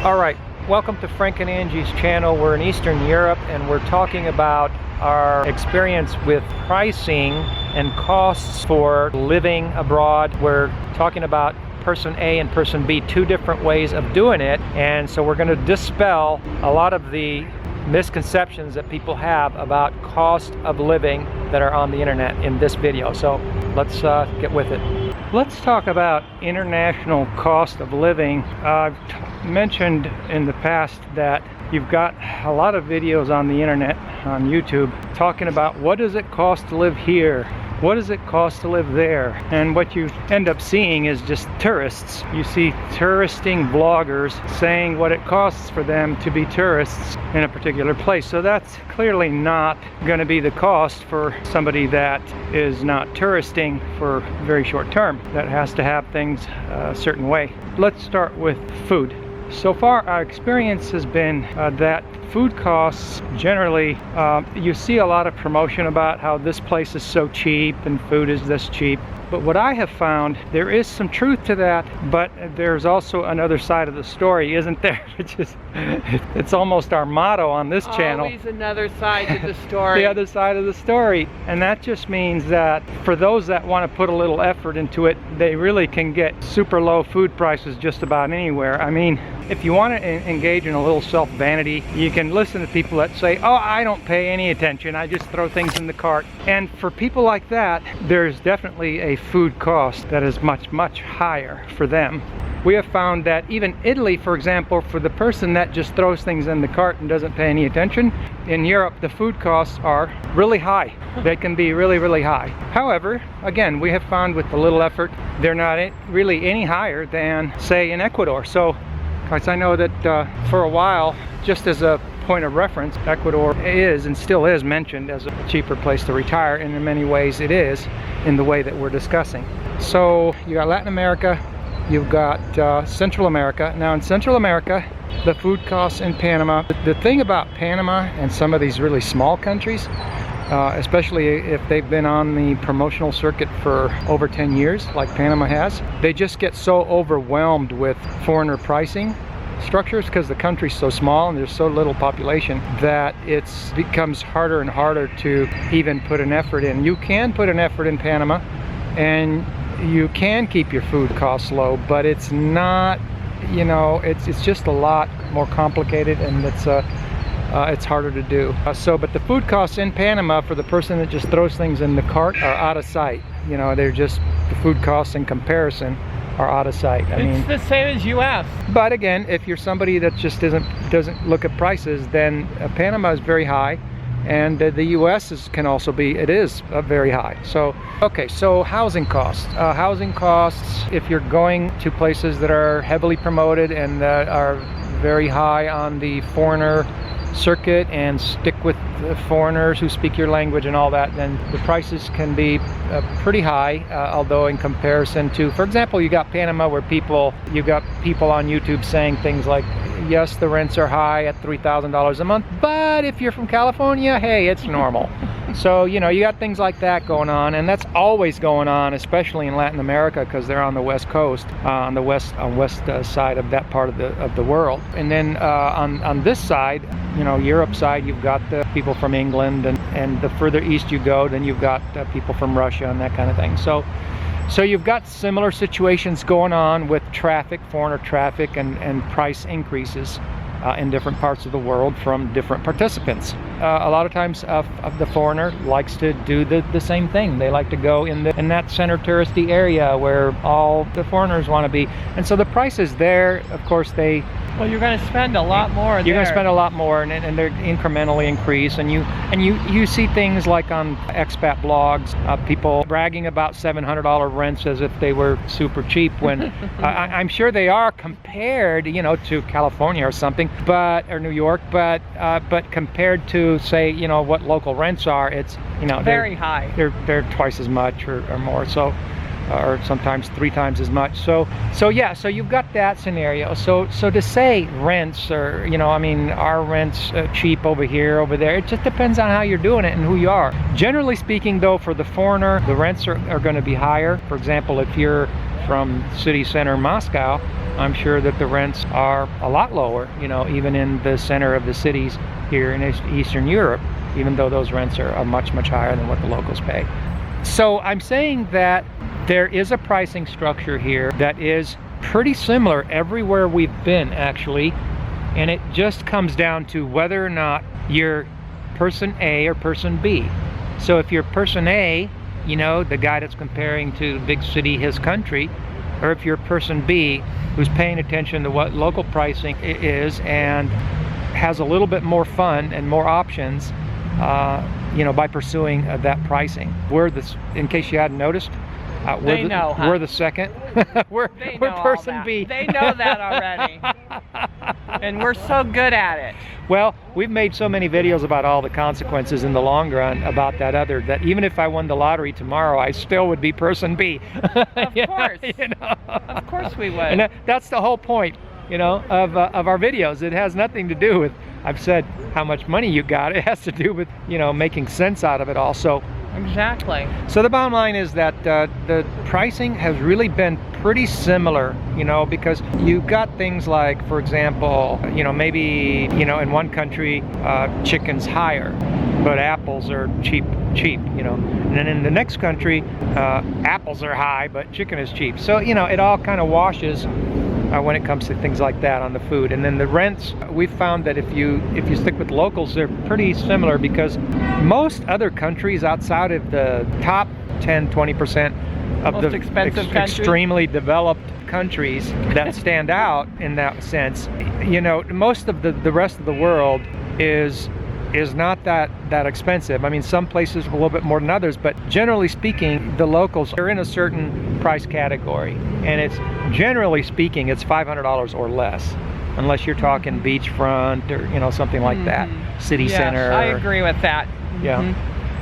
Alright, welcome to Frank and Angie's channel. We're in Eastern Europe and we're talking about our experience with pricing and costs for living abroad. We're talking about person A and person B, two different ways of doing it, and so we're going to dispel a lot of the misconceptions that people have about cost of living that are on the internet in this video. So let's get with it. Let's talk about international cost of living. I've mentioned in the past that you've got a lot of videos on the internet, on YouTube, talking about what does it cost to live here? What does it cost to live there? And what you end up seeing is just tourists. You see touristing vloggers saying what it costs for them to be tourists in a particular place. So that's clearly not going to be the cost for somebody that is not touristing for very short term. That has to have things a certain way. Let's start with food. So far our experience has been that food costs generally, you see a lot of promotion about how this place is so cheap and food is this cheap. But what I have found, there is some truth to that, but there's also another side of the story, isn't there? It's almost our motto on this channel. Always another side to the story. The other side of the story. And that just means that for those that want to put a little effort into it, they really can get super low food prices just about anywhere. I mean, if you want to engage in a little self-vanity, you can listen to people that say, oh, I don't pay any attention, I just throw things in the cart. And for people like that, there's definitely a food cost that is much, much higher for them. We have found that even Italy, for example, for the person that just throws things in the cart and doesn't pay any attention, in Europe the food costs are really high. They can be really, really high. However, again, we have found with a little effort, they're not really any higher than, say, in Ecuador. So, because I know that for a while, just as a point of reference, Ecuador is and still is mentioned as a cheaper place to retire, and in many ways it is in the way that we're discussing. So you got Latin America, you've got Central America. Now in Central America, the food costs in Panama, the thing about Panama and some of these really small countries, especially if they've been on the promotional circuit for over 10 years like Panama has, they just get so overwhelmed with foreigner pricing structures because the country's so small and there's so little population that it becomes harder and harder to even put an effort in. You can put an effort in Panama and you can keep your food costs low, but it's not, you know, it's just a lot more complicated, and it's harder to do. But the food costs in Panama for the person that just throws things in the cart are out of sight. You know, they're just, the food costs in comparison are out of sight. I mean, it's the same as US. But again, if you're somebody that just doesn't look at prices, then Panama is very high, and the US can also be, it is very high. So, okay, so housing costs. Housing costs, if you're going to places that are heavily promoted and that are very high on the foreigner circuit and stick with the foreigners who speak your language and all that, then the prices can be pretty high, although in comparison to, for example, you got Panama where you got people on YouTube saying things like, yes, the rents are high at $3,000 a month, but if you're from California, hey, it's normal. So, you know, you got things like that going on, and that's always going on, especially in Latin America, because they're on the west coast, on the west side of that part of the world. And then on this side, you know, Europe side, you've got the people from England, and the further east you go, then you've got people from Russia and that kind of thing. So you've got similar situations going on with traffic, foreigner traffic, and price increases in different parts of the world from different participants. A lot of times the foreigner likes to do the same thing. They like to go in that center touristy area where all the foreigners want to be. And so the prices there, of course, well, you're going to spend a lot more there. You're going to spend a lot more, and they're incrementally increase. And you see things like on expat blogs, people bragging about $700 rents as if they were super cheap, when I'm sure they are compared, you know, to California or something, or New York, but compared to, say, you know, what local rents are, it's, you know, very high. They're twice as much or more. So. Or sometimes 3 times as much. So yeah, so you've got that scenario. So to say rents, or, you know, I mean, are rents cheap over here, over there, it just depends on how you're doing it and who you are. Generally speaking, though, for the foreigner, the rents are going to be higher. For example, if you're from city center Moscow, I'm sure that the rents are a lot lower, you know, even in the center of the cities here in Eastern Europe, even though those rents are much, much higher than what the locals pay. So I'm saying that there is a pricing structure here that is pretty similar everywhere we've been, actually, and it just comes down to whether or not you're person A or person B. So if you're person A, you know, the guy that's comparing to big city, his country, or if you're person B who's paying attention to what local pricing is and has a little bit more fun and more options, you know, by pursuing that pricing. We're this, in case you hadn't noticed, we're the second. we're person B. They know that already. And we're so good at it. Well, we've made so many videos about all the consequences in the long run about that that even if I won the lottery tomorrow, I still would be person B. Of course. You know? Of course we would. And that's the whole point, you know, of our videos. It has nothing to do with, I've said, how much money you got. It has to do with, you know, making sense out of it all. So exactly. So the bottom line is that the pricing has really been pretty similar, you know, because you've got things like, for example, you know, maybe, you know, in one country, chicken's higher, but apples are cheap, you know. And then in the next country, apples are high, but chicken is cheap. So, you know, it all kind of washes when it comes to things like that on the food. And then the rents, we've found that if you stick with locals, they're pretty similar, because most other countries outside of the top 10-20% of most the expensive extremely developed countries that stand out in that sense, you know, most of the rest of the world is not that expensive. I mean, some places a little bit more than others, but generally speaking, the locals are in a certain price category, and it's generally speaking, it's $500 or less, unless you're talking beachfront or, you know, something like that, city center. I agree with that. Yeah.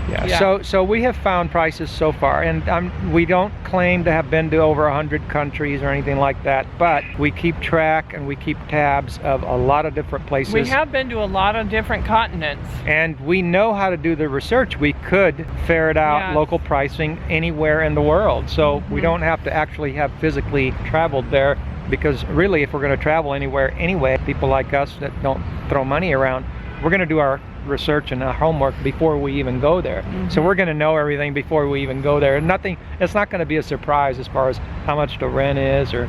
Yeah. So we have found prices so far, and we don't claim to have been to over 100 countries or anything like that, but we keep track and we keep tabs of a lot of different places. We have been to a lot of different continents. And we know how to do the research. We could ferret out local pricing anywhere in the world. So we don't have to actually have physically traveled there, because really, if we're going to travel anywhere anyway, people like us that don't throw money around, we're going to do our research and our homework before we even go there. So we're going to know everything before we even go there. It's not going to be a surprise as far as how much the rent is or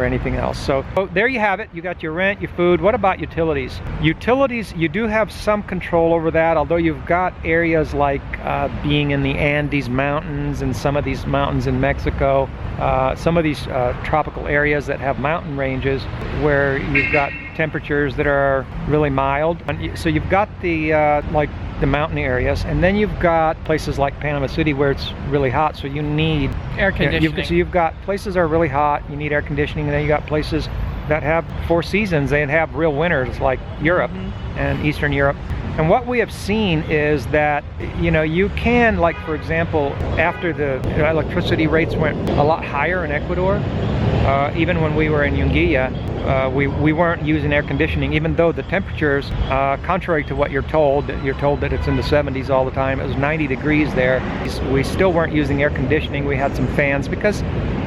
anything else. So there you have it. You got your rent, your food. What about utilities? Utilities, you do have some control over that, although you've got areas like being in the Andes Mountains and some of these mountains in Mexico, some of these tropical areas that have mountain ranges where you've got temperatures that are really mild. So you've got the like the mountain areas, and then you've got places like Panama City where it's really hot, so you need air conditioning. So you've got places that are really hot, you need air conditioning, and then you got places that have 4 seasons and have real winters like Europe and Eastern Europe. And what we have seen is that, you know, you can, like, for example, after the electricity rates went a lot higher in Ecuador, even when we were in Unguilla, we weren't using air conditioning, even though the temperatures, contrary to what you're told that it's in the 70s all the time, it was 90 degrees there. We still weren't using air conditioning. We had some fans because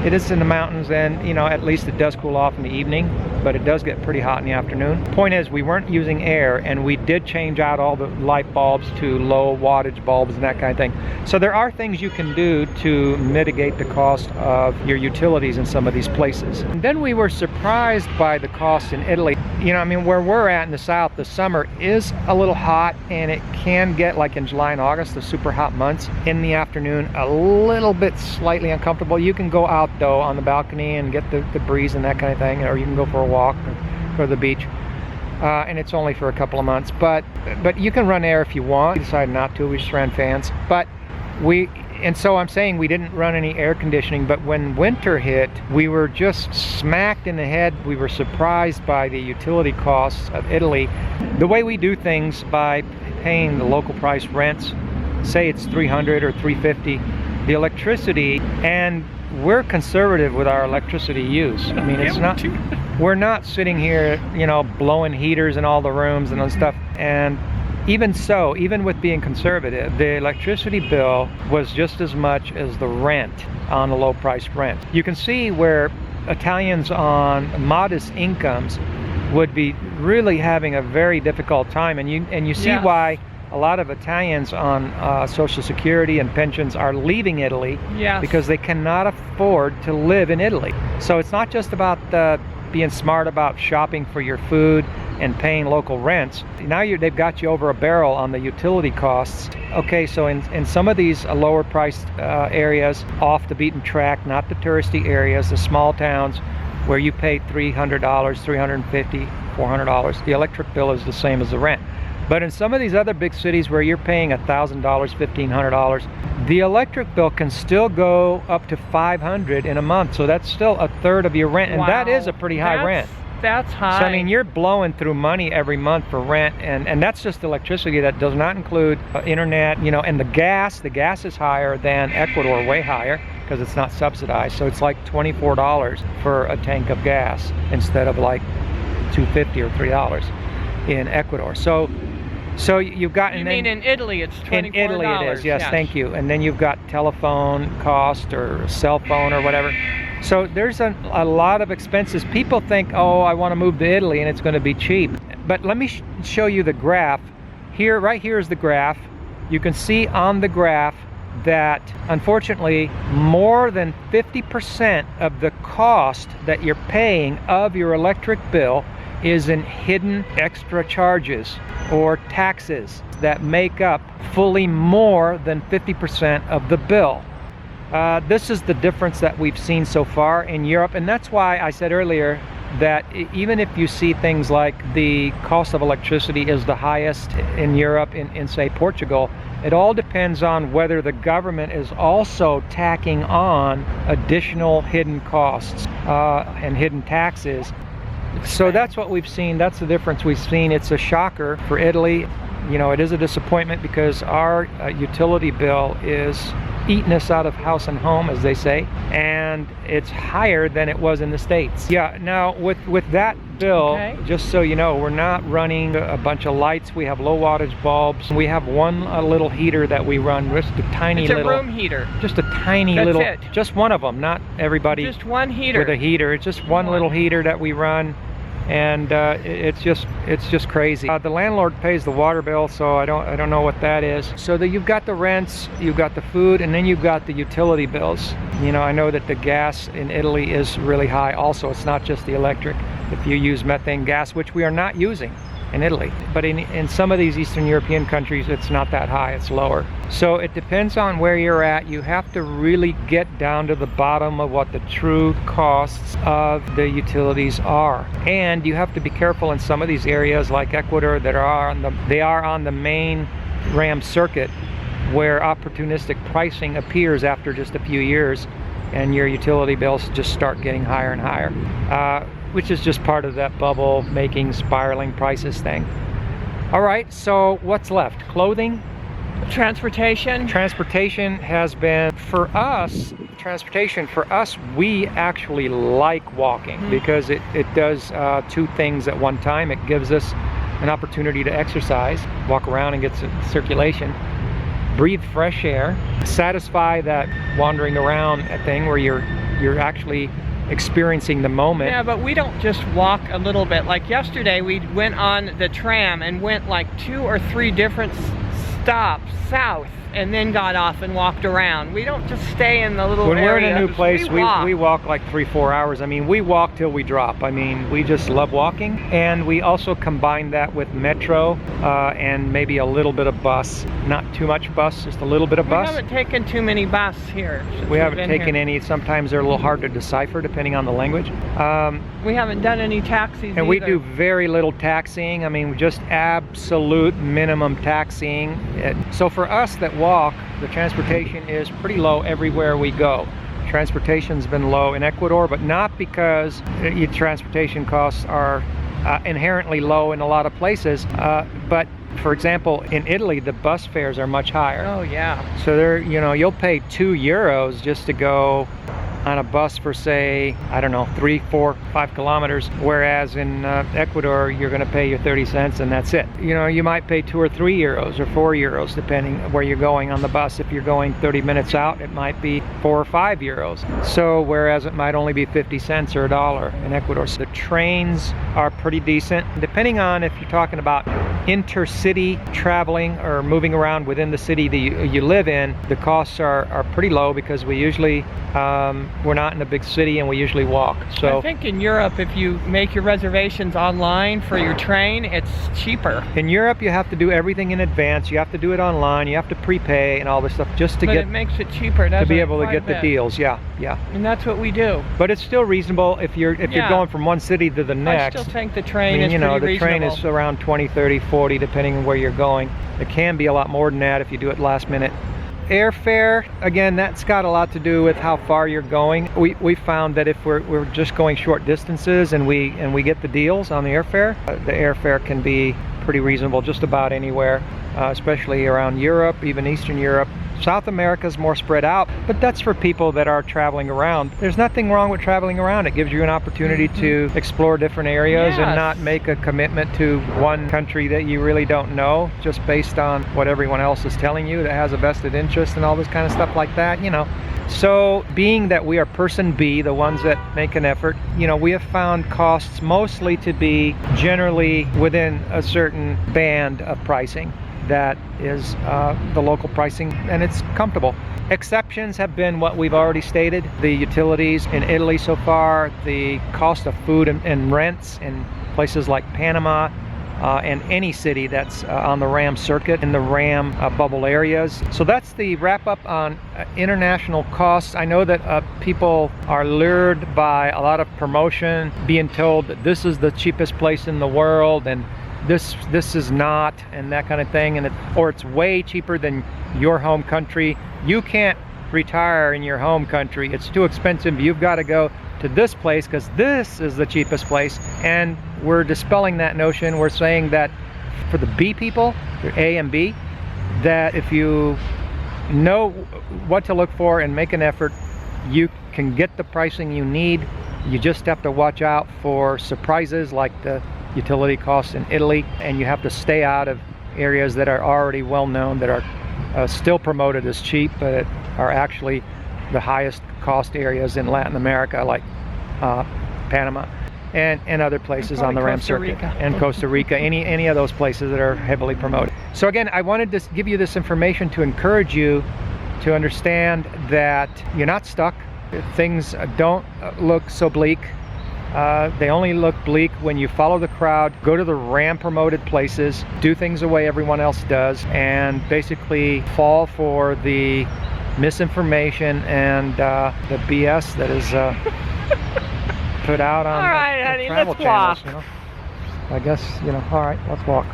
it is in the mountains, and, you know, at least it does cool off in the evening, but it does get pretty hot in the afternoon. Point is, we weren't using air, and we did change out all the light bulbs to low wattage bulbs and that kind of thing. So there are things you can do to mitigate the cost of your utilities in some of these places. And then we were surprised by the cost in Italy. You know, I mean, where we're at in the south, the summer is a little hot, and it can get, like in July and August, the super hot months, in the afternoon a little bit slightly uncomfortable. You can go out though on the balcony and get the breeze and that kind of thing, or you can go for a walk or go to the beach, and it's only for a couple of months, but you can run air if you want. We decided not to. We just ran fans, and so I'm saying we didn't run any air conditioning, but when winter hit, we were just smacked in the head. We were surprised by the utility costs of Italy. The way we do things, by paying the local price rents, say it's $300 or $350, the electricity, and we're conservative with our electricity use. I mean, it's not, we're not sitting here, you know, blowing heaters in all the rooms and all stuff. And even so, even with being conservative, the electricity bill was just as much as the rent on a low price rent. You can see where Italians on modest incomes would be really having a very difficult time, and you see Yes. why a lot of Italians on Social Security and pensions are leaving Italy, Yes. because they cannot afford to live in Italy. So it's not just about being smart about shopping for your food and paying local rents. Now they've got you over a barrel on the utility costs. Okay, so in some of these lower priced areas, off the beaten track, not the touristy areas, the small towns where you pay $300, $350, $400, the electric bill is the same as the rent. But in some of these other big cities where you're paying $1,000, $1,500, the electric bill can still go up to $500 in a month. So that's still a third of your rent, and Wow. that is a pretty high rent. That's high. So I mean, you're blowing through money every month for rent, and that's just electricity. That does not include internet, and the gas. The gas is higher than Ecuador, way higher, because it's not subsidized. So it's like $24 for a tank of gas instead of like $2.50 or $3 in Ecuador. So you've got. You mean in Italy it's $24? In Italy it is, yes, thank you. And then you've got telephone cost or cell phone or whatever. So there's a lot of expenses. People think, oh, I want to move to Italy and it's going to be cheap. But let me show you the graph. Here, right here is the graph. You can see on the graph that unfortunately more than 50% of the cost that you're paying of your electric bill is in hidden extra charges or taxes that make up fully more than 50% of the bill. This is the difference that we've seen so far in Europe, and that's why I said earlier that even if you see things like the cost of electricity is the highest in Europe, in say Portugal, it all depends on whether the government is also tacking on additional hidden costs and hidden taxes. So that's what we've seen. That's the difference we've seen. It's a shocker for Italy. It is a disappointment because our utility bill is eating us out of house and home, as they say, and it's higher than it was in the States. Yeah, now with that bill, Okay. just so you know, we're not running a bunch of lights. We have low wattage bulbs. We have one little heater that we run, just a tiny It's a little room heater. just a tiny That's little it. Just one of them, not everybody Just one heater. with a heater. It's just one little heater that we run, and it's just crazy. The landlord pays the water bill, so I don't know what that is. So that you've got the rents, you've got the food, and then you've got the utility bills. I know that the gas in Italy is really high also. It's not just the electric. If you use methane gas, which we are not using in Italy, but in some of these Eastern European countries it's not that high, it's lower. So it depends on where you're at. You have to really get down to the bottom of what the true costs of the utilities are, and you have to be careful in some of these areas like Ecuador that are on the main RAM circuit, where opportunistic pricing appears after just a few years, and your utility bills just start getting higher and higher, which is just part of that bubble making spiraling prices thing. All right, so what's left? Clothing? Transportation. Transportation has been, for us, we actually like walking because it does two things at one time. It gives us an opportunity to exercise, walk around and get some circulation, breathe fresh air, satisfy that wandering around thing where you're actually experiencing the moment. Yeah, but we don't just walk a little bit. Like yesterday, we went on the tram and went like 2 or 3 different stops south, and then got off and walked around. We don't just stay in the little When we're in a areas. new place, we walk like 3-4 hours. I mean, we walk till we drop. I mean, we just love walking, and we also combine that with metro and maybe a little bit of bus. Not too much bus, just a little bit of bus. We haven't taken too many bus here. We haven't taken any. Sometimes they're a little hard to decipher depending on the language. We haven't done any taxis And we either. do very little taxiing. I mean, just absolute minimum taxiing. So for us that walk, the transportation is pretty low everywhere we go. Transportation's been low in Ecuador, but not because transportation costs are inherently low in a lot of places, but for example, in Italy, the bus fares are much higher. Oh yeah. So you'll pay €2 just to go on a bus for, say, I don't know, 3, 4, 5 kilometers, whereas in Ecuador you're going to pay your 30 cents and that's it. You know, you might pay 2 or 3 euros or 4 euros depending where you're going on the bus. If you're going 30 minutes out, it might be 4 or 5 euros. So whereas it might only be 50 cents or $1 in Ecuador. So the trains are pretty decent, depending on if you're talking about intercity traveling or moving around within the city that you live in. The costs are pretty low because we usually we're not in a big city and we usually walk. So I think in Europe, if you make your reservations online for your train, it's cheaper. In Europe, you have to do everything in advance. You have to do it online. You have to prepay and all this stuff just to but get it makes it cheaper, to be able to get the deals. Yeah. And that's what we do. But it's still reasonable if you're going from one city to the next. I still think the train I mean, is you know, pretty the train reasonable. is around 20, 30, 40, depending on where you're going. It can be a lot more than that if you do it last minute. Airfare, again, that's got a lot to do with how far you're going. We found that if we're just going short distances and we get the deals on the airfare can be pretty reasonable just about anywhere, especially around Europe, even Eastern Europe. South America is more spread out, but that's for people that are traveling around. There's nothing wrong with traveling around. It gives you an opportunity to explore different areas and not make a commitment to one country that you really don't know, just based on what everyone else is telling you that has a vested interest and all this kind of stuff like that, you know. So being that we are person B, the ones that make an effort, you know, we have found costs mostly to be generally within a certain band of pricing. That is the local pricing, and it's comfortable. Exceptions have been what we've already stated. The utilities in Italy so far, the cost of food and rents in places like Panama, and any city that's on the RAM circuit, in the RAM bubble areas. So that's the wrap up on international costs. I know that people are lured by a lot of promotion, being told that this is the cheapest place in the world and this is not, and that kind of thing, or it's way cheaper than your home country. You can't retire in your home country. It's too expensive. You've got to go to this place because this is the cheapest place. And we're dispelling that notion. We're saying that for the B people, the A and B, that if you know what to look for and make an effort, you can get the pricing you need. You just have to watch out for surprises like the utility costs in Italy, and you have to stay out of areas that are already well known, that are still promoted as cheap, but are actually the highest cost areas in Latin America, like Panama and other places on the RAM circuit, and Costa Rica, any of those places that are heavily promoted. So again, I wanted to give you this information to encourage you to understand that you're not stuck. Things don't look so bleak. They only look bleak when you follow the crowd, go to the RAM promoted places, do things the way everyone else does, and basically fall for the misinformation and the BS that is put out on the travel channels. You know? I guess, you know, all right, let's walk.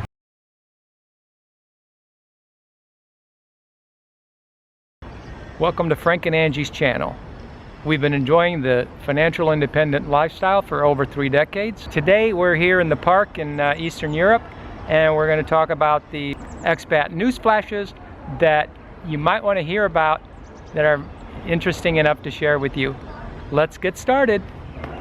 Welcome to Frank and Angie's channel. We've been enjoying the financial independent lifestyle for over 3 decades. Today we're here in the park in Eastern Europe, and we're going to talk about the expat news flashes that you might want to hear about that are interesting enough to share with you. Let's get started.